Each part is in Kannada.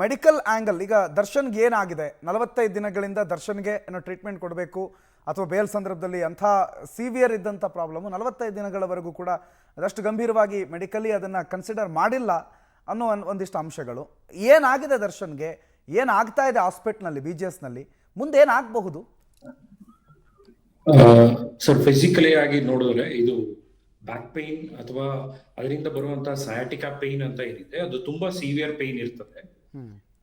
ಮೆಡಿಕಲ್ ಆ್ಯಂಗಲ್ ಈಗ ದರ್ಶನ್ಗೆ ಏನಾಗಿದೆ 45 ದಿನಗಳಿಂದ ದರ್ಶನ್ಗೆ ಏನೋ ಟ್ರೀಟ್ಮೆಂಟ್ ಕೊಡಬೇಕು ಅಥವಾ ಬೇಲ್ ಸಂದರ್ಭದಲ್ಲಿ ಅಂಥ ಸಿವಿಯರ್ ಇದ್ದಂಥ ಪ್ರಾಬ್ಲಮ್ಮು 45 ದಿನಗಳವರೆಗೂ ಕೂಡ ಅದಷ್ಟು ಗಂಭೀರವಾಗಿ ಮೆಡಿಕಲಿ ಅದನ್ನು ಕನ್ಸಿಡರ್ ಮಾಡಿಲ್ಲ ಅನ್ನೋ ಒಂದಿಷ್ಟು ಅಂಶಗಳು. ಏನಾಗಿದೆ ದರ್ಶನ್ಗೆ, ಏನಾಗ್ತಾ ಇದೆ ಹಾಸ್ಪಿಟ್ಲ್ನಲ್ಲಿ BGSನಲ್ಲಿ, ಮುಂದೆ ಏನಾಗಬಹುದು? ಸರ್, ಫಿಸಿಕಲಿ ಆಗಿ ನೋಡಿದ್ರೆ ಇದು ಬ್ಯಾಕ್ ಪೇನ್ ಅಥವಾ ಅದರಿಂದ ಬರುವಂತಹ ಸಯಾಟಿಕಾ ಪೇನ್ ಅಂತ ಏನಿದೆ ಅದು ತುಂಬಾ ಸಿವಿಯರ್ ಪೇನ್ ಇರ್ತದೆ.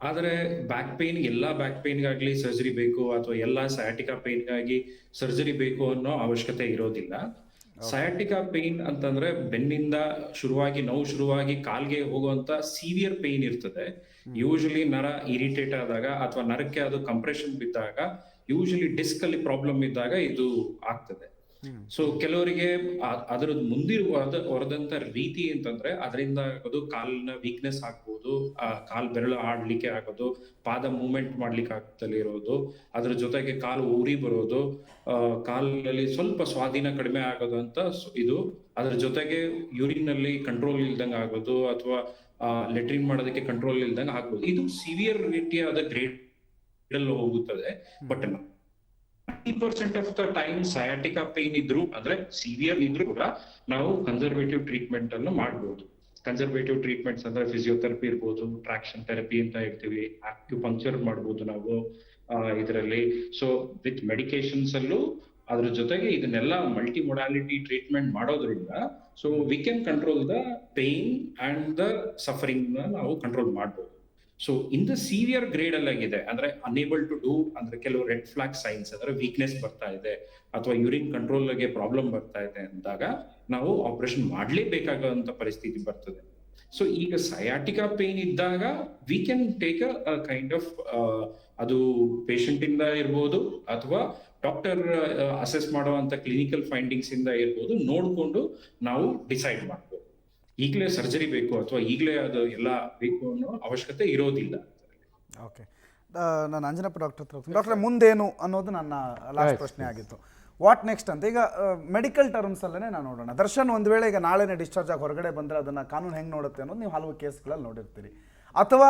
ಆದ್ರೆ ಬ್ಯಾಕ್ ಪೇನ್ ಎಲ್ಲಾ ಬ್ಯಾಕ್ ಪೇನ್ಗಾಗ್ಲಿ ಸರ್ಜರಿ ಬೇಕು ಅಥವಾ ಎಲ್ಲಾ ಸಯಾಟಿಕಾ ಪೇನ್ಗಾಗಿ ಸರ್ಜರಿ ಬೇಕು ಅನ್ನೋ ಅವಶ್ಯಕತೆ ಇರೋದಿಲ್ಲ. ಸಯಾಟಿಕಾ ಪೇನ್ ಅಂತಂದ್ರೆ ಬೆನ್ನಿಂದ ನೋವು ಶುರುವಾಗಿ ಕಾಲ್ಗೆ ಹೋಗುವಂತ ಸಿವಿಯರ್ ಪೇನ್ ಇರ್ತದೆ. ಯೂಶಲಿ ನರ ಇರಿಟೇಟ್ ಆದಾಗ ಅಥವಾ ನರಕ್ಕೆ ಅದು ಕಂಪ್ರೆಷನ್ ಬಿದ್ದಾಗ, ಯೂಶಲಿ ಡಿಸ್ಕ್ ಅಲ್ಲಿ ಪ್ರಾಬ್ಲಮ್ ಇದ್ದಾಗ ಇದು ಆಗ್ತದೆ. ಸೊ ಕೆಲವರಿಗೆ ಅದರದ್ದು ಹೊರದಂತ ರೀತಿ ಅಂತಂದ್ರೆ ಅದರಿಂದ ಆಗೋದು ಕಾಲಿನ ವೀಕ್ನೆಸ್ ಆಗ್ಬೋದು, ಕಾಲ್ ಬೆರಳು ಆಡ್ಲಿಕ್ಕೆ ಆಗೋದು, ಪಾದ ಮೂವ್ಮೆಂಟ್ ಮಾಡ್ಲಿಕ್ಕೆ ಆಗ್ತಲೇ ಇರೋದು, ಅದ್ರ ಜೊತೆಗೆ ಕಾಲು ಉರಿ ಬರೋದು, ಕಾಲಿನಲ್ಲಿ ಸ್ವಲ್ಪ ಸ್ವಾಧೀನ ಕಡಿಮೆ ಆಗೋದು ಅಂತ ಇದು. ಅದ್ರ ಜೊತೆಗೆ ಯೂರಿನ್ ನಲ್ಲಿ ಕಂಟ್ರೋಲ್ ಇಲ್ದಂಗೆ ಆಗೋದು ಅಥವಾ ಲೆಟ್ರಿನ್ ಮಾಡೋದಕ್ಕೆ ಕಂಟ್ರೋಲ್ ಇಲ್ದಂಗೆ ಆಗ್ಬೋದು. ಇದು ಸಿವಿಯರ್ ರೀತಿಯಾದ ಗ್ರೇಡ್ ಅಲ್ಲಿ ಹೋಗುತ್ತದೆ. But 90% of the time sciatica pain ಇದ್ರು ಅಂದ್ರೆ ಸಿವಿಯರ್ ಇದ್ರು ಕೂಡ ನಾವು ಕನ್ಸರ್ವೇಟಿವ್ ಟ್ರೀಟ್ಮೆಂಟ್ ಅನ್ನು ಮಾಡಬಹುದು. ಕನ್ಸರ್ವೇಟಿವ್ ಟ್ರೀಟ್ಮೆಂಟ್ಸ್ ಅಂದ್ರೆ ಫಿಸಿಯೋಥೆರಪಿ ಇರ್ಬೋದು, ಟ್ರಾಕ್ಷನ್ ಥೆರಪಿ ಅಂತ ಹೇಳ್ತೀವಿ, ಆಕ್ಯುಪಂಕ್ಚರ್ ಮಾಡಬಹುದು ನಾವು ಇದರಲ್ಲಿ. ಸೊ ವಿತ್ ಮೆಡಿಕೇಶನ್ಸ್ ಅಲ್ಲೂ ಅದ್ರ ಜೊತೆಗೆ ಇದನ್ನೆಲ್ಲ ಮಲ್ಟಿ ಮೊಡಾಲಿಟಿ ಟ್ರೀಟ್ಮೆಂಟ್ ಮಾಡೋದ್ರಿಂದ so we can control the pain and the suffering ನಾವು ಕಂಟ್ರೋಲ್ ಮಾಡಬಹುದು. So in the severe grade ಅಲ್ಲಾಗಿದೆ ಅಂದ್ರೆ ಅನೇಬಲ್ ಟು ಡೂ ಅಂದ್ರೆ ಕೆಲವು ರೆಡ್ ಫ್ಲಾಗ್ ಸೈನ್ಸ್ ಅಂದ್ರೆ ವೀಕ್ನೆಸ್ ಬರ್ತಾ ಇದೆ ಅಥವಾ ಯೂರಿನ್ ಕಂಟ್ರೋಲ್ ಗೆ ಪ್ರಾಬ್ಲಮ್ ಬರ್ತಾ ಇದೆ ಅಂದಾಗ ನಾವು ಆಪರೇಷನ್ ಮಾಡ್ಲೇಬೇಕಾಗುವಂತ ಪರಿಸ್ಥಿತಿ ಬರ್ತದೆ. ಸೊ ಈಗ ಸಯಾಟಿಕಾ ಪೇನ್ ಇದ್ದಾಗ we can take a kind of ಅದು ಪೇಷಂಟ್ ಇಂದ ಇರ್ಬೋದು ಅಥವಾ ಡಾಕ್ಟರ್ ಅಸೆಸ್ ಮಾಡುವಂತ ಕ್ಲಿನಿಕಲ್ ಫೈಂಡಿಂಗ್ಸ್ ಇಂದ ಇರ್ಬೋದು, ನೋಡ್ಕೊಂಡು ನಾವು ಡಿಸೈಡ್ ಮಾಡ್ಬೋದು ಈಗಲೇ ಸರ್ಜರಿ ಬೇಕು ಅಥವಾ ಈಗಲೇ ಅದು ಎಲ್ಲ ಬೇಕು ಅನ್ನೋ ಅವಶ್ಯಕತೆ ಇರೋದಿಲ್ಲ. ಓಕೆ, ನಾನು ಅಂಜನಪ್ಪ ಡಾಕ್ಟರ್ ಮುಂದೇನು ಅನ್ನೋದು ನನ್ನ ಲಾಸ್ಟ್ ಪ್ರಶ್ನೆ ಆಗಿತ್ತು. ವಾಟ್ ನೆಕ್ಸ್ಟ್ ಅಂತ ಈಗ ಮೆಡಿಕಲ್ ಟರ್ಮ್ಸಲ್ಲೇ ನಾನು ನೋಡೋಣ. ದರ್ಶನ್ ಒಂದು ವೇಳೆ ಈಗ ನಾಳೆನೇ ಡಿಸ್ಚಾರ್ಜ್ ಆಗಿ ಹೊರಗಡೆ ಬಂದರೆ ಅದನ್ನು ಕಾನೂನು ಹೆಂಗೆ ನೋಡುತ್ತೆ ಅನ್ನೋದು ನೀವು ಹಲವು ಕೇಸ್ಗಳಲ್ಲಿ ನೋಡಿರ್ತೀರಿ. ಅಥವಾ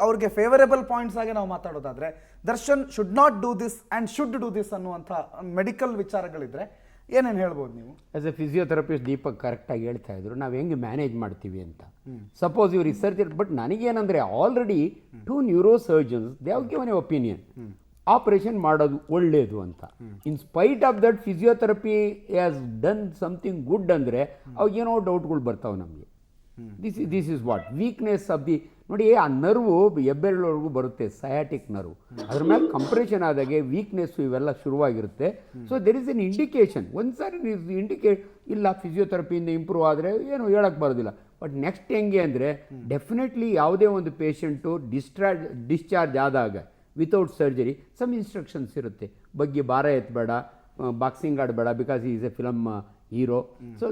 ಅವ್ರಿಗೆ ಫೇವರೇಬಲ್ ಪಾಯಿಂಟ್ಸ್ ಆಗಿ ನಾವು ಮಾತಾಡೋದಾದರೆ Darshan should not do this and should do this ಅನ್ನುವಂಥ ಮೆಡಿಕಲ್ ವಿಚಾರಗಳಿದ್ರೆ ಏನೇನು ಹೇಳ್ಬೋದು ನೀವು? ಆಸ್ ಎ ಫಿಸಿಯೋಥೆರಪಿಸ್ಟ್ ದೀಪಕ್ ಕರೆಕ್ಟಾಗಿ ಹೇಳ್ತಾ ಇದ್ರು, ನಾವು ಹೆಂಗೆ ಮ್ಯಾನೇಜ್ ಮಾಡ್ತೀವಿ ಅಂತ. ಸಪೋಸ್ ಇವ್ರು ರಿಸರ್ಚ್, ಬಟ್ ನನಗೇನಂದರೆ already 2 neuro surgeons they have given a opinion operation ಮಾಡೋದು ಒಳ್ಳೆಯದು ಅಂತ. In spite of that physiotherapy has done something good ಅಂದರೆ ಅವಾಗೇನೋ ಡೌಟ್ಗಳು ಬರ್ತಾವೆ ನಮಗೆ. This is what weakness of the ನೋಡಿ, ಆ ನರ್ವು ಹೆಬ್ಬೆರಳವರೆಗೂ ಬರುತ್ತೆ, ಸಯಾಟಿಕ್ ನರ್ವ್. ಅದ್ರ ಮೇಲೆ ಕಂಪ್ರೆಷನ್ ಆದಾಗೆ ವೀಕ್ನೆಸ್ಸು ಇವೆಲ್ಲ ಶುರುವಾಗಿರುತ್ತೆ. So there is an indication. ಒಂದು ಸಾರಿ ಇಂಡಿಕೇಟ್ ಇಲ್ಲ ಫಿಸಿಯೋಥೆರಪಿಯಿಂದ ಇಂಪ್ರೂವ್ ಆದರೆ ಏನು ಹೇಳಕ್ಕೆ ಬರೋದಿಲ್ಲ. ಬಟ್ ನೆಕ್ಸ್ಟ್ ಹೆಂಗೆ ಅಂದರೆ ಡೆಫಿನೆಟ್ಲಿ ಯಾವುದೇ ಒಂದು ಪೇಷಂಟು ಡಿಸ್ಚಾರ್ಜ್ ಆದಾಗ ವಿತೌಟ್ ಸರ್ಜರಿ ಸಮ್ ಇನ್ಸ್ಟ್ರಕ್ಷನ್ಸ್ ಇರುತ್ತೆ. ಬಗ್ಗೆ ಭಾರ ಎತ್ತಬೇಡ, ಬಾಕ್ಸಿಂಗ್ ಆಡಬೇಡ, because is a film hero.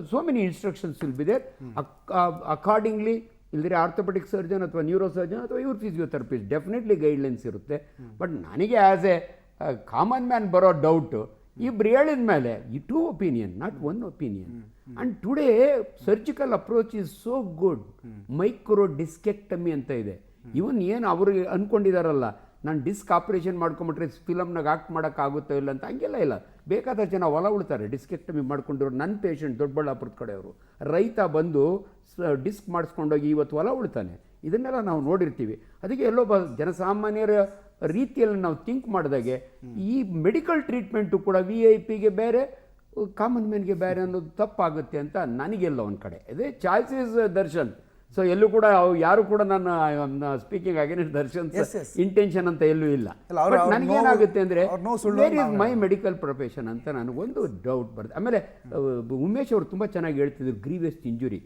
So many instructions will be there. Accordingly ಇಲ್ಲದ್ರೆ ಆರ್ಥೋಪೆಡಿಕ್ ಸರ್ಜನ್ ಅಥವಾ ನ್ಯೂರೋ ಸರ್ಜನ್ ಅಥವಾ ಇವ್ರ ಫಿಸಿಯೋಥೆರಪಿಸ್ಟ್ ಡೆಫಿನೆಟ್ಲಿ ಗೈಡ್ಲೈನ್ಸ್ ಇರುತ್ತೆ. ಬಟ್ ನನಗೆ ಆ್ಯಸ್ ಎ ಕಾಮನ್ ಮ್ಯಾನ್ ಬರೋ ಡೌಟು ಇಬ್ರು ಹೇಳಿದ ಮೇಲೆ ಈ 2 opinion, not 1 opinion. And today surgical approach is so good. Micro discectomy ಅಂತ ಇದೆ. ಇವನ್ ಏನು ಅವ್ರಿಗೆ ಅಂದ್ಕೊಂಡಿದಾರಲ್ಲ, ನಾನು ಡಿಸ್ಕ್ ಆಪ್ರೇಷನ್ ಮಾಡ್ಕೊಂಬಿಟ್ರೆ ಫಿಲಮ್ನಾಗ ಆಕ್ಟ್ ಮಾಡೋಕ್ಕಾಗುತ್ತೋ ಇಲ್ಲ ಅಂತ, ಹಂಗೆಲ್ಲ ಇಲ್ಲ. ಬೇಕಾದ ಜನ ಹೊಲ ಉಳ್ತಾರೆ ಡಿಸ್ಕೆಕ್ಟಮಿ ಮಾಡ್ಕೊಂಡಿರೋ. ನನ್ನ ಪೇಷಂಟ್ ದೊಡ್ಡಬಳ್ಳಾಪುರದ ಕಡೆಯವರು ರೈತ ಬಂದು ಡಿಸ್ಕ್ ಮಾಡಿಸ್ಕೊಂಡೋಗಿ ಇವತ್ತು ಹೊಲ ಉಳ್ತಾನೆ. ಇದನ್ನೆಲ್ಲ ನಾವು ನೋಡಿರ್ತೀವಿ. ಅದಕ್ಕೆ ಎಲ್ಲೋ ಜನಸಾಮಾನ್ಯರ ರೀತಿಯಲ್ಲಿ ನಾವು ಥಿಂಕ್ ಮಾಡಿದಾಗೆ ಈ ಮೆಡಿಕಲ್ ಟ್ರೀಟ್ಮೆಂಟು ಕೂಡ VIP-ಗೆ ಬೇರೆ, ಕಾಮನ್ ಮ್ಯಾನ್ಗೆ ಬೇರೆ ಅನ್ನೋದು ತಪ್ಪಾಗುತ್ತೆ ಅಂತ ನನಗೆಲ್ಲ ಒಂದು ಕಡೆ. ಅದೇ ಚಾಯ್ಸ್ ಇಸ್ ದರ್ಶನ್. ಸೊ ಎಲ್ಲೂ ಕೂಡ ಯಾರು ಕೂಡ ನನ್ನ ಸ್ಪೀಕಿಂಗ್ ಅಗೇನ್ಸ್ಟ್ ದರ್ಶನ್ ಇಂಟೆನ್ಷನ್ ಅಂತ ಎಲ್ಲೂ ಇಲ್ಲ. ನನಗೇನಾಗುತ್ತೆ ಅಂದರೆ where is my medical profession ಅಂತ ನನಗೊಂದು ಡೌಟ್ ಬರುತ್ತೆ. ಆಮೇಲೆ ಉಮೇಶ್ ಅವರು ತುಂಬ ಚೆನ್ನಾಗಿ ಹೇಳ್ತಿದ್ರು, ಗ್ರೀವಿಯಸ್ ಇಂಜುರಿ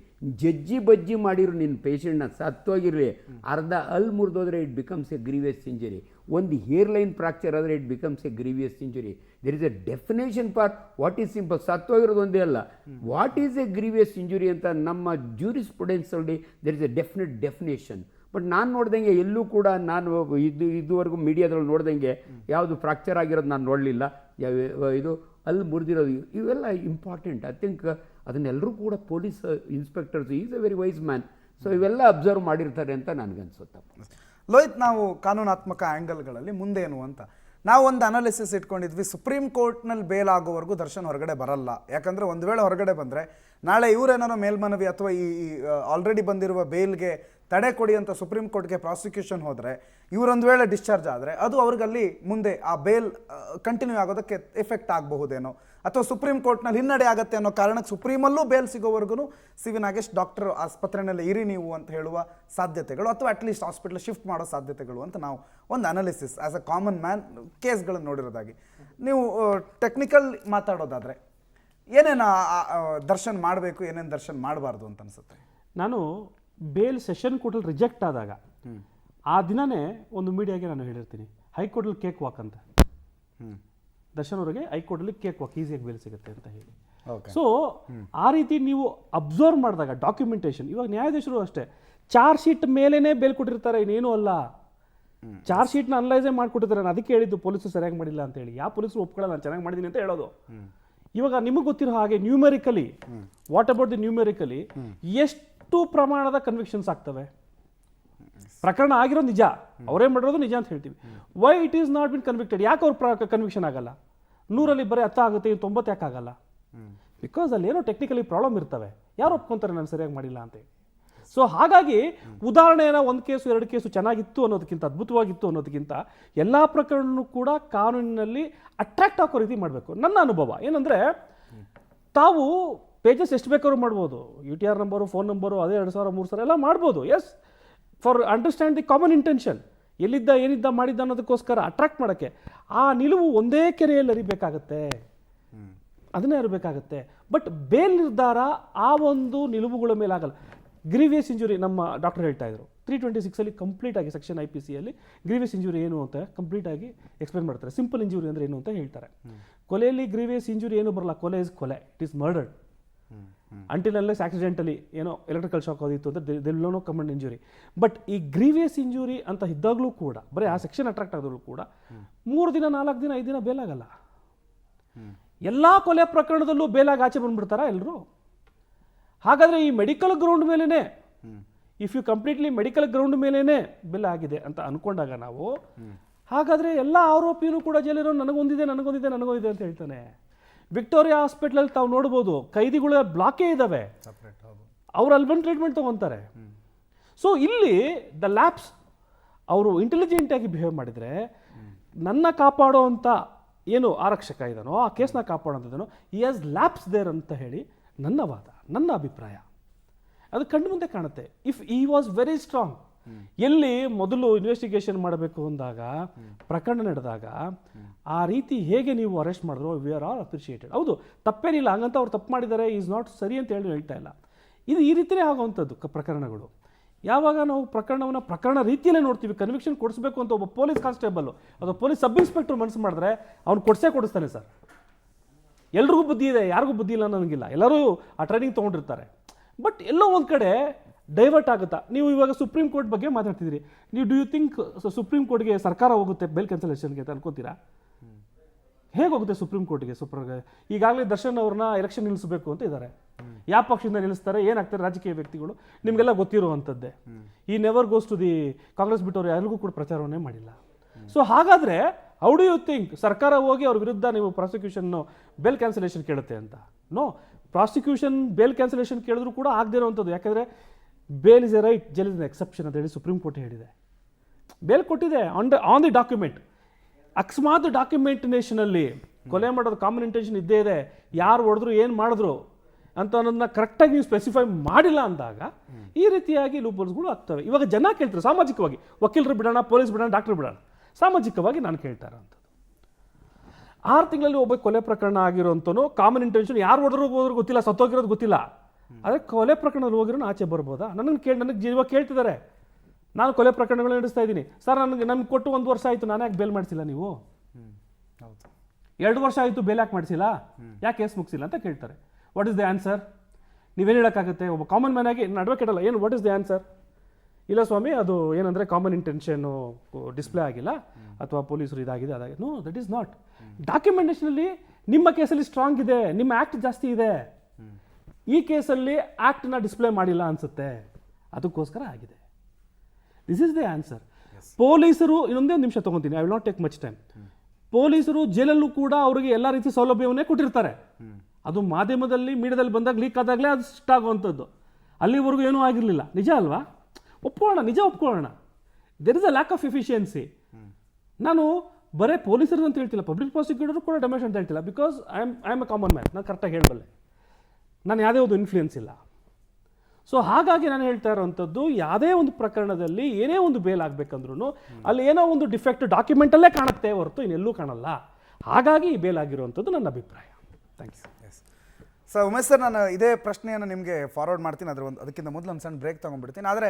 ಬಜ್ಜಿ ಮಾಡಿರು ನಿನ್ನ ಪೇಷಂಟ್ನ ಸತ್ತೋಗಿರಲಿ, ಅರ್ಧ ಮುರಿದೋದ್ರೆ it becomes a grievous injury. ಒಂದು ಹೇರ್ ಲೈನ್ ಫ್ರಾಕ್ಚರ್ ಆದರೆ it becomes a grievous injury. There is a definition for what is simple. ಸತ್ತೋಗಿರೋದು ಒಂದೇ ಅಲ್ಲ, what is a grievous injury ಅಂತ ನಮ್ಮ ಜ್ಯೂರಿಸ್ಪ್ರುಡೆನ್ಸಲ್ಲಿ there is a definite definition. But ನಾನು ನೋಡ್ದಂಗೆ ಎಲ್ಲೂ ಕೂಡ ನಾನು ಇದುವರೆಗೂ ಮೀಡಿಯಾದಲ್ಲಿ ನೋಡ್ದಂಗೆ ಯಾವುದು ಫ್ರಾಕ್ಚರ್ ಆಗಿರೋದು ನಾನು ನೋಡಲಿಲ್ಲ. ಇದು ಮುರಿದಿರೋದು ಇವೆಲ್ಲ ಇಂಪಾರ್ಟೆಂಟ್. ಐ ಥಿಂಕ್ ಅದನ್ನೆಲ್ಲರೂ ಕೂಡ police inspectors is a very wise man. So ಇವೆಲ್ಲ ಅಬ್ಸರ್ವ್ ಮಾಡಿರ್ತಾರೆ ಅಂತ ನನಗನ್ಸುತ್ತೆ. ಲೋಹಿತ್, ನಾವು ಕಾನೂನಾತ್ಮಕ ಆ್ಯಂಗಲ್ಗಳಲ್ಲಿ ಮುಂದೇನು ಅಂತ ನಾವು ಒಂದು ಅನಾಲಿಸಿಸ್ ಇಟ್ಕೊಂಡಿದ್ವಿ. ಸುಪ್ರೀಂ ಕೋರ್ಟ್ನಲ್ಲಿ ಬೇಲ್ ಆಗೋವರೆಗೂ ದರ್ಶನ್ ಹೊರಗಡೆ ಬರಲ್ಲ. ಯಾಕಂದರೆ ಒಂದು ವೇಳೆ ಹೊರಗಡೆ ಬಂದರೆ ನಾಳೆ ಇವರೇನಾರೋ ಮೇಲ್ಮನವಿ ಅಥವಾ ಈ ಆಲ್ರೆಡಿ ಬಂದಿರುವ ಬೇಲ್ಗೆ ತಡೆ ಕೊಡಿ ಅಂತ ಸುಪ್ರೀಂ ಕೋರ್ಟ್ಗೆ ಪ್ರಾಸಿಕ್ಯೂಷನ್ ಹೋದರೆ, ಇವರೊಂದು ವೇಳೆ ಡಿಸ್ಚಾರ್ಜ್ ಆದರೆ ಅದು ಅವ್ರಿಗಲ್ಲಿ ಮುಂದೆ ಆ ಬೇಲ್ ಕಂಟಿನ್ಯೂ ಆಗೋದಕ್ಕೆ ಎಫೆಕ್ಟ್ ಆಗಬಹುದೇನೋ, ಅಥವಾ ಸುಪ್ರೀಂ ಕೋರ್ಟ್ನಲ್ಲಿ ಹಿನ್ನಡೆ ಆಗುತ್ತೆ ಅನ್ನೋ ಕಾರಣಕ್ಕೆ ಸುಪ್ರೀಮಲ್ಲೂ ಬೇಲ್ ಸಿಗೋವರೆಗೂ ಸಿ ವಿ ನಾಗೇಶ್ ಡಾಕ್ಟರ್ ಆಸ್ಪತ್ರೆಯಲ್ಲಿ ಇರಿ ನೀವು ಅಂತ ಹೇಳುವ ಸಾಧ್ಯತೆಗಳು, ಅಥವಾ ಅಟ್ಲೀಸ್ಟ್ ಹಾಸ್ಪಿಟಲ್ ಶಿಫ್ಟ್ ಮಾಡೋ ಸಾಧ್ಯತೆಗಳು ಅಂತ ನಾವು ಒಂದು analysis as a common man ಕೇಸ್ಗಳನ್ನು ನೋಡಿರೋದಾಗಿ. ನೀವು ಟೆಕ್ನಿಕಲ್ ಮಾತಾಡೋದಾದರೆ ಏನೇನು ದರ್ಶನ್ ಮಾಡಬೇಕು, ಏನೇನು ದರ್ಶನ್ ಮಾಡಬಾರ್ದು ಅಂತ ಅನಿಸುತ್ತೆ? ನಾನು ಬೇಲ್ ಸೆಷನ್ ಕೋರ್ಟಲ್ಲಿ ರಿಜೆಕ್ಟ್ ಆದಾಗ ಆ ದಿನನೇ ಒಂದು ಮೀಡಿಯಾಗೆ ನಾನು ಹೇಳಿರ್ತೀನಿ, ಹೈಕೋರ್ಟಲ್ಲಿ ಕೇಕ್ ವಾಕ್ ಅಂತ. ದರ್ಶನ್ ಅವರಿಗೆ ಹೈಕೋರ್ಟಲ್ಲಿ ಕೇಕ್ ವಾಕ್ ಈಸಿಯಾಗಿ ಬೇಲ್ ಸಿಗುತ್ತೆ ಅಂತ ಹೇಳಿ. ಸೊ ಆ ರೀತಿ ನೀವು ಅಬ್ಸರ್ವ್ ಮಾಡಿದಾಗ ಡಾಕ್ಯುಮೆಂಟೇಶನ್, ಇವಾಗ ನ್ಯಾಯಾಧೀಶರು ಅಷ್ಟೇ ಚಾರ್ಜ್ ಶೀಟ್ ಮೇಲೇನೆ ಬೇಲ್ ಕೊಟ್ಟಿರ್ತಾರೆ, ಇನ್ನೇನು ಅಲ್ಲ. ಚಾರ್ಜ್ ಶೀಟ್ನ ಅನಲೈಸೇ ಮಾಡಿಕೊಟ್ಟಿರ್ತಾರೆ. ನಾನು ಅದಕ್ಕೆ ಹೇಳಿದ್ದು ಪೊಲೀಸರು ಸರಿಯಾಗಿ ಮಾಡಿಲ್ಲ ಅಂತ ಹೇಳಿ. ಯಾವ ಪೊಲೀಸರು ಒಪ್ಕೊಳ್ಳಲ್ಲ ನಾನು ಚೆನ್ನಾಗಿ ಮಾಡಿದ್ದೀನಿ ಅಂತ ಹೇಳೋದು. ಇವಾಗ ನಿಮಗೆ ಗೊತ್ತಿರೋ ಹಾಗೆ ನ್ಯೂಮೆರಿಕಲಿ, ವಾಟ್ ಅಬೌಟ್ ದಿ ನ್ಯೂಮೆರಿಕಲಿ ಎಷ್ಟು ಪ್ರಮಾಣದ ಕನ್ವಿಕ್ಷನ್ಸ್ ಆಗ್ತವೆ? ಪ್ರಕರಣ ಆಗಿರೋ ನಿಜ, ಅವರೇ ಮಾಡಿರೋದು ನಿಜ ಅಂತ ಹೇಳ್ತೀವಿ. Why it is not been convicted? ಯಾಕೆ ಅವ್ರ ಕನ್ವಿಕ್ಷನ್ ಆಗಲ್ಲ? 100ರಲ್ಲಿ ಬರೀ 10 ಆಗುತ್ತೆ, 90 ಯಾಕೆ ಆಗಲ್ಲ? ಬಿಕಾಸ್ ಅಲ್ಲಿ ಏನೋ ಟೆಕ್ನಿಕಲಿ ಪ್ರಾಬ್ಲಮ್ ಇರ್ತವೆ. ಯಾರು ಒಪ್ಕೊಂತಾರೆ ನಾನು ಸರಿಯಾಗಿ ಮಾಡಿಲ್ಲ ಅಂತ ಹೇಳಿ? ಸೊ ಹಾಗಾಗಿ ಉದಾಹರಣೆನ 1 ಕೇಸು 2 ಕೇಸು ಚೆನ್ನಾಗಿತ್ತು ಅನ್ನೋದಕ್ಕಿಂತ, ಅದ್ಭುತವಾಗಿತ್ತು ಅನ್ನೋದಕ್ಕಿಂತ ಎಲ್ಲ ಪ್ರಕರಣನೂ ಕೂಡ ಕಾನೂನಿನಲ್ಲಿ ಅಟ್ರಾಕ್ಟ್ ಆಗೋ ರೀತಿ ಮಾಡಬೇಕು. ನನ್ನ ಅನುಭವ ಏನಂದರೆ, ತಾವು ಪೇಜಸ್ ಎಷ್ಟು ಬೇಕಾದ್ರೂ ಮಾಡ್ಬೋದು, UTR ನಂಬರು, ಫೋನ್ ನಂಬರು, ಅದೇ 2,000 3,000 ಎಲ್ಲ ಮಾಡ್ಬೋದು. Yes, for understand the common intention, ಎಲ್ಲಿದ್ದ ಏನಿದ್ದ ಮಾಡಿದ್ದ ಅನ್ನೋದಕ್ಕೋಸ್ಕರ ಅಟ್ರಾಕ್ಟ್ ಮಾಡೋಕ್ಕೆ. ಆ ನಿಲುವು ಒಂದೇ ಕೆರೆಯಲ್ಲಿ ಅರಿಬೇಕಾಗತ್ತೆ, ಅದನ್ನೇ ಅರಿಬೇಕಾಗತ್ತೆ. ಬಟ್ ಬೇಲ್ ನಿರ್ಧಾರ ಆ ಒಂದು ನಿಲುವುಗಳ ಮೇಲೆ ಆಗಲ್ಲ. ಗ್ರೀವಿಯಸ್ ಇಂಜುರಿ ನಮ್ಮ ಡಾಕ್ಟರ್ ಹೇಳ್ತಾ ಇದ್ರು, 326 ಕಂಪ್ಲೀಟಾಗಿ ಸೆಕ್ಷನ್ IPCಯಲ್ಲಿ ಗ್ರೀವಿಯಸ್ ಇಂಜುರಿ ಏನು ಅಂತ ಕಂಪ್ಲೀಟಾಗಿ ಎಕ್ಸ್ಪ್ಲೇನ್ ಮಾಡ್ತಾರೆ. ಸಿಂಪಲ್ ಇಂಜುರಿ ಅಂದರೆ ಏನು ಅಂತ ಹೇಳ್ತಾರೆ. ಕೊಲೆಯಲ್ಲಿ ಗ್ರೀವಿಯಸ್ ಇಂಜುರಿ ಏನು ಬರಲ್ಲ, ಕೊಲೆ ಇಸ್ ಕೊಲೆ, it is murdered. Until unless accidentally ಏನೋ ಎಲೆಕ್ಟ್ರಿಕಲ್ ಶಾಕ್ ಆದಿತ್ತು ಅಂದರೆ they will no comment injury. But ಈ ಗ್ರೀವಿಯಸ್ ಇಂಜುರಿ ಅಂತ ಇದ್ದಾಗಲೂ ಕೂಡ, ಬರೀ ಆ ಸೆಕ್ಷನ್ ಅಟ್ರಾಕ್ಟ್ ಆದರೂ ಕೂಡ 3 ದಿನ 4 ದಿನ 5 ದಿನ ಬೇಲಾಗಲ್ಲ. ಎಲ್ಲ ಕೊಲೆ ಪ್ರಕರಣದಲ್ಲೂ ಬೇಲಾಗಿ ಆಚೆ ಬಂದ್ಬಿಡ್ತಾರಾ ಎಲ್ಲರೂ? ಹಾಗಾದರೆ ಈ ಮೆಡಿಕಲ್ ಗ್ರೌಂಡ್ ಮೇಲೇ, if you completely medical ground ಮೇಲೇ ಬೆಲ್ಲ ಆಗಿದೆ ಅಂತ ಅಂದ್ಕೊಂಡಾಗ ನಾವು, ಹಾಗಾದರೆ ಎಲ್ಲ ಆರೋಪಿಯೂ ಕೂಡ ಜೈಲಿರೋ ನನಗೊಂದಿದೆ ಅಂತ ಹೇಳ್ತಾನೆ. ವಿಕ್ಟೋರಿಯಾ ಹಾಸ್ಪಿಟ್ಲಲ್ಲಿ ತಾವು ನೋಡ್ಬೋದು, ಕೈದಿಗಳ ಬ್ಲಾಕೇ ಇದ್ದಾವೆ, ಅವ್ರು ಅಲ್ಲಿ ಬಂದು ಟ್ರೀಟ್ಮೆಂಟ್ ತೊಗೊತಾರೆ. ಸೊ ಇಲ್ಲಿ ದ ಲ್ಯಾಬ್ಸ್ ಅವರು ಇಂಟೆಲಿಜೆಂಟಾಗಿ ಬಿಹೇವ್ ಮಾಡಿದರೆ, ನನ್ನ ಕಾಪಾಡೋ ಅಂತ ಏನು ಆರಕ್ಷಕ ಇದ್ದಾನೋ, ಆ ಕೇಸ್ನ ಕಾಪಾಡೋಂಥದ್ದನೋ, ಈ ಹ್ಯಾಸ್ ಲ್ಯಾಬ್ಸ್ ದೇರ್ ಅಂತ ಹೇಳಿ ನನ್ನ ವಾದ, ನನ್ನ ಅಭಿಪ್ರಾಯ. ಅದು ಕಣ್ಣು ಮುಂದೆ ಕಾಣುತ್ತೆ. ಇಫ್ ಈ ವಾಸ್ ವೆರಿ ಸ್ಟ್ರಾಂಗ್, ಎಲ್ಲಿ ಮೊದಲು ಇನ್ವೆಸ್ಟಿಗೇಷನ್ ಮಾಡಬೇಕು ಅಂದಾಗ, ಪ್ರಕರಣ ನಡೆದಾಗ ಆ ರೀತಿ ಹೇಗೆ ನೀವು ಅರೆಸ್ಟ್ ಮಾಡಿದ್ರು, ವಿ ಆರ್ ಆಲ್ ಅಪ್ರಿಷಿಯೇಟೆಡ್. ಹೌದು, ತಪ್ಪೇನಿಲ್ಲ, ಹಂಗಂತ ಅವ್ರು ತಪ್ಪು ಮಾಡಿದ್ದಾರೆ ಈಸ್ ನಾಟ್ ಸರಿ ಅಂತ ಹೇಳಿ ಹೇಳ್ತಾ ಇಲ್ಲ. ಇದು ಈ ರೀತಿಯೇ ಆಗುವಂಥದ್ದು ಪ್ರಕರಣಗಳು. ಯಾವಾಗ ನಾವು ಪ್ರಕರಣವನ್ನು ಪ್ರಕರಣ ರೀತಿಯಲ್ಲೇ ನೋಡ್ತೀವಿ, ಕನ್ವಿಕ್ಷನ್ ಕೊಡಿಸ್ಬೇಕು ಅಂತ ಒಬ್ಬ ಪೊಲೀಸ್ ಕಾನ್ಸ್ಟೇಬಲ್ ಅಥವಾ ಪೊಲೀಸ್ ಸಬ್ ಇನ್ಸ್ಪೆಕ್ಟರ್ ಮನಸ್ಸು ಮಾಡಿದ್ರೆ ಅವ್ನು ಕೊಡಿಸ್ತಾನೆ ಸರ್. ಎಲ್ರಿಗೂ ಬುದ್ಧಿ ಇದೆ, ಯಾರಿಗೂ ಬುದ್ಧಿ ಇಲ್ಲ ಅನ್ನೋಂಗಿಲ್ಲ, ಎಲ್ಲರೂ ಆ ಟ್ರೈನಿಂಗ್ ತೊಗೊಂಡಿರ್ತಾರೆ. ಬಟ್ ಎಲ್ಲೋ ಒಂದು ಕಡೆ ಡೈವರ್ಟ್ ಆಗುತ್ತಾ? ನೀವು ಇವಾಗ ಸುಪ್ರೀಂ ಕೋರ್ಟ್ ಬಗ್ಗೆ ಮಾತಾಡ್ತಿದ್ದೀರಿ, ನೀವು ಡು ಯು ಥಿಂಕ್ ಸುಪ್ರೀಂ ಕೋರ್ಟ್ಗೆ ಸರ್ಕಾರ ಹೋಗುತ್ತೆ ಬೇಲ್ ಕ್ಯಾನ್ಸಲೇಷನ್ಗೆ ಅಂತ ಅನ್ಕೋತೀರಾ? ಹೇಗೆ ಹೋಗುತ್ತೆ ಸುಪ್ರೀಂ ಕೋರ್ಟ್ಗೆ? ಈಗಾಗಲೇ ದರ್ಶನ್ ಅವ್ರನ್ನ ಎಲೆಕ್ಷನ್ ನಿಲ್ಲಿಸಬೇಕು ಅಂತ ಇದ್ದಾರೆ. ಯಾವ ಪಕ್ಷದಿಂದ ನಿಲ್ಲಿಸ್ತಾರೆ, ಏನಾಗ್ತಾರೆ, ರಾಜಕೀಯ ವ್ಯಕ್ತಿಗಳು ನಿಮಗೆಲ್ಲ ಗೊತ್ತಿರುವಂಥದ್ದೇ. ಈ never goes to the Congress ಬಿಟ್ಟವ್ರು ಯಾರಿಗೂ ಕೂಡ ಪ್ರಚಾರವನ್ನೇ ಮಾಡಿಲ್ಲ. ಸೊ ಹಾಗಾದರೆ ಹೌ ಡು ಯು ಥಿಂಕ್ ಸರ್ಕಾರ ಹೋಗಿ ಅವ್ರ ವಿರುದ್ಧ ನೀವು ಪ್ರಾಸಿಕ್ಯೂಷನ್ ಬೇಲ್ ಕ್ಯಾನ್ಸಲೇಷನ್ ಕೇಳುತ್ತೆ ಅಂತ? ನೋ, ಪ್ರಾಸಿಕ್ಯೂಷನ್ ಬೇಲ್ ಕ್ಯಾನ್ಸಲೇಷನ್ ಕೇಳಿದ್ರು ಕೂಡ ಆಗದೇ ಇರೋವಂಥದ್ದು. ಯಾಕಂದರೆ bale is A right, jail is N exception ಅಂತ ಹೇಳಿ ಸುಪ್ರೀಂ ಕೋರ್ಟ್ ಹೇಳಿದೆ. ಬೇಲ್ ಕೊಟ್ಟಿದೆ ಆನ್ ದಿ ಡಾಕ್ಯುಮೆಂಟ್. ಅಕಸ್ಮಾತ್ ಡಾಕ್ಯುಮೆಂಟೇಷನಲ್ಲಿ ಕೊಲೆ ಮಾಡೋದು ಕಾಮನ್ ಇಂಟೆನ್ಷನ್ ಇದ್ದೇ ಇದೆ, ಯಾರು ಹೊಡೆದ್ರು ಏನು ಮಾಡಿದ್ರು ಅಂತ ಅನ್ನೋದನ್ನ ಕರೆಕ್ಟಾಗಿ ನೀವು ಸ್ಪೆಸಿಫೈ ಮಾಡಿಲ್ಲ ಅಂದಾಗ ಈ ರೀತಿಯಾಗಿ ಲೂಪೋಲ್ಸ್ಗಳು ಆಗ್ತವೆ. ಇವಾಗ ಜನ ಕೇಳ್ತಾರೆ ಸಾಮಾಜಿಕವಾಗಿ, ವಕೀಲರು ಬಿಡೋಣ, ಪೊಲೀಸ್ ಬಿಡೋಣ, ಡಾಕ್ಟರ್ ಬಿಡೋಣ, ಸಾಮಾಜಿಕವಾಗಿ ನಾನು ಕೇಳ್ತಾ ಇರೋಂಥದ್ದು. 6 ತಿಂಗಳಲ್ಲಿ ಒಬ್ಬ ಕೊಲೆ ಪ್ರಕರಣ ಆಗಿರೋಂಥನು ಕಾಮನ್ ಇಂಟೆನ್ಷನ್, ಯಾರು ಹೊಡೆದ್ರು ಗೊತ್ತಿಲ್ಲ, ಸತ್ತೋಗಿರೋದು ಗೊತ್ತಿಲ್ಲ, ಆದರೆ ಕೊಲೆ ಪ್ರಕರಣದಲ್ಲಿ ಹೋಗಿರೋನು ಆಚೆ ಬರ್ಬೋದಾ? ನನಗೆ ಜೀವ ಕೇಳ್ತಿದ್ದಾರೆ, ನಾನು ಕೊಲೆ ಪ್ರಕರಣಗಳು ನಡೆಸ್ತಾ ಇದ್ದೀನಿ ಸರ್, ನಮ್ಗೆ ಕೊಟ್ಟು 1 ವರ್ಷ ಆಯಿತು, ನಾನು ಯಾಕೆ ಬೇಲ್ ಮಾಡಿಸಿಲ್ಲ? ನೀವು 2 ವರ್ಷ ಆಯಿತು, ಬೇಲ್ ಯಾಕೆ ಮಾಡಿಸಿಲ್ಲ, ಯಾಕೆ ಕೇಸ್ ಮುಗಿಸಿಲ್ಲ ಅಂತ ಕೇಳ್ತಾರೆ. What is the answer? ನೀವೇನು ಹೇಳೋಕ್ಕಾಗುತ್ತೆ? ಒಬ್ಬ ಕಾಮನ್ ಮ್ಯಾನ್ ಆಗಿ ಅಡ್ವೊಕೇಟ್ ಅಲ್ಲ, ಏನು ವಾಟ್ ಇಸ್ ದ ಆನ್ಸರ್? ಇಲ್ಲ ಸ್ವಾಮಿ, ಅದು ಏನಂದರೆ ಕಾಮನ್ ಇಂಟೆನ್ಷನ್ನು ಡಿಸ್ಪ್ಲೇ ಆಗಿಲ್ಲ ಅಥವಾ ಪೊಲೀಸರು ಇದಾಗಿದೆ ಅದಾಗಿದೆ. No, that is not. ಡಾಕ್ಯುಮೆಂಟೇಷನಲ್ಲಿ ನಿಮ್ಮ ಕೇಸಲ್ಲಿ ಸ್ಟ್ರಾಂಗ್ ಇದೆ, ನಿಮ್ಮ ಆ್ಯಕ್ಟ್ ಜಾಸ್ತಿ ಇದೆ, ಈ ಕೇಸಲ್ಲಿ ಆ್ಯಕ್ಟನ್ನ ಡಿಸ್ಪ್ಲೇ ಮಾಡಿಲ್ಲ ಅನಿಸುತ್ತೆ, ಅದಕ್ಕೋಸ್ಕರ ಆಗಿದೆ. This is the answer. ಪೊಲೀಸರು ಇನ್ನೊಂದೇ ಒಂದು ನಿಮಿಷ ತೊಗೊತೀನಿ, I will not take much time. ಪೊಲೀಸರು ಜೈಲಲ್ಲೂ ಕೂಡ ಅವರಿಗೆ ಎಲ್ಲ ರೀತಿ ಸೌಲಭ್ಯವನ್ನೇ ಕೊಟ್ಟಿರ್ತಾರೆ. ಅದು ಮಾಧ್ಯಮದಲ್ಲಿ ಮೀಡಿಯಾದಲ್ಲಿ ಬಂದಾಗ ಲೀಕ್ ಆದಾಗಲೇ ಅದು ಇಷ್ಟ ಆಗುವಂಥದ್ದು. ಅಲ್ಲಿವರೆಗೂ ಏನೂ ಆಗಿರಲಿಲ್ಲ. ನಿಜ ಅಲ್ವಾ? ಒಪ್ಕೊಳ್ಳೋಣ, ನಿಜ ಒಪ್ಕೊಳ್ಳೋಣ. There is a lack of efficiency. ನಾನು ಬರೇ ಪೊಲೀಸರು ಅಂತ ಹೇಳ್ತಿಲ್ಲ, ಪಬ್ಲಿಕ್ ಪ್ರಾಸಿಕ್ಯೂಟರ್ ಕೂಡ ಡೆಮೇಜ್ ಅಂತ ಹೇಳ್ತಿಲ್ಲ. Because I am A common man, ನಾನು ಕರೆಕ್ಟಾಗಿ ಹೇಳಬಲ್ಲೆ, ನಾನು ಯಾವುದೇ ಒಂದು ಇನ್ಫ್ಲೂಯೆನ್ಸ್ ಇಲ್ಲ. ಸೊ ಹಾಗಾಗಿ ನಾನು ಹೇಳ್ತಾ ಇರೋವಂಥದ್ದು, ಯಾವುದೇ ಒಂದು ಪ್ರಕರಣದಲ್ಲಿ ಏನೇ ಒಂದು ಬೇಲ್ ಆಗಬೇಕಂದ್ರೂ ಅಲ್ಲಿ ಏನೋ ಒಂದು ಡಿಫೆಕ್ಟ್ ಡಾಕ್ಯುಮೆಂಟಲ್ಲೇ ಕಾಣುತ್ತೆ ಹೊರತು ಇನ್ನೆಲ್ಲೂ ಕಾಣಲ್ಲ. ಹಾಗಾಗಿ ಈ ಬೇಲ್ ಆಗಿರುವಂಥದ್ದು ನನ್ನ ಅಭಿಪ್ರಾಯ. Thank you. Yes sir, Umesh sir, ನಾನು ಇದೇ ಪ್ರಶ್ನೆಯನ್ನು ನಿಮಗೆ ಫಾರ್ವರ್ಡ್ ಮಾಡ್ತೀನಿ. ಅದಕ್ಕಿಂತ ಮೊದಲು ಒಂದು ಸಣ್ಣ ಬ್ರೇಕ್ ತೊಗೊಂಡ್ಬಿಡ್ತೀನಿ. ಆದರೆ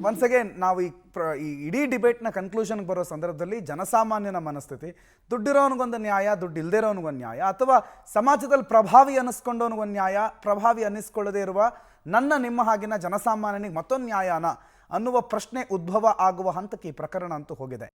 ಒನ್ಸ್ ಅಗೇನ್ ನಾವು ಈ ಇಡೀ ಡಿಬೇಟ್ನ ಕನ್ಕ್ಲೂಷನ್ಗೆ ಬರೋ ಸಂದರ್ಭದಲ್ಲಿ ಜನಸಾಮಾನ್ಯನ ಮನಸ್ಥಿತಿ, ದುಡ್ಡಿರೋನಿಗೊಂದು ನ್ಯಾಯ, ದುಡ್ಡು ಇಲ್ಲದೇ ಇರೋನಿಗೊಂದು ನ್ಯಾಯ, ಅಥವಾ ಸಮಾಜದಲ್ಲಿ ಪ್ರಭಾವಿ ಅನ್ನಿಸ್ಕೊಂಡವನಿಗೊಂದು ನ್ಯಾಯ, ಪ್ರಭಾವಿ ಅನ್ನಿಸ್ಕೊಳ್ಳದೇ ಇರುವ ನನ್ನ ನಿಮ್ಮ ಹಾಗಿನ ಜನಸಾಮಾನ್ಯನಿಗೆ ಮತ್ತೊಂದು ನ್ಯಾಯನ ಅನ್ನುವ ಪ್ರಶ್ನೆ ಉದ್ಭವ ಆಗುವ ಹಂತಕ್ಕೆ ಈ ಪ್ರಕರಣ ಅಂತೂ ಹೋಗಿದೆ.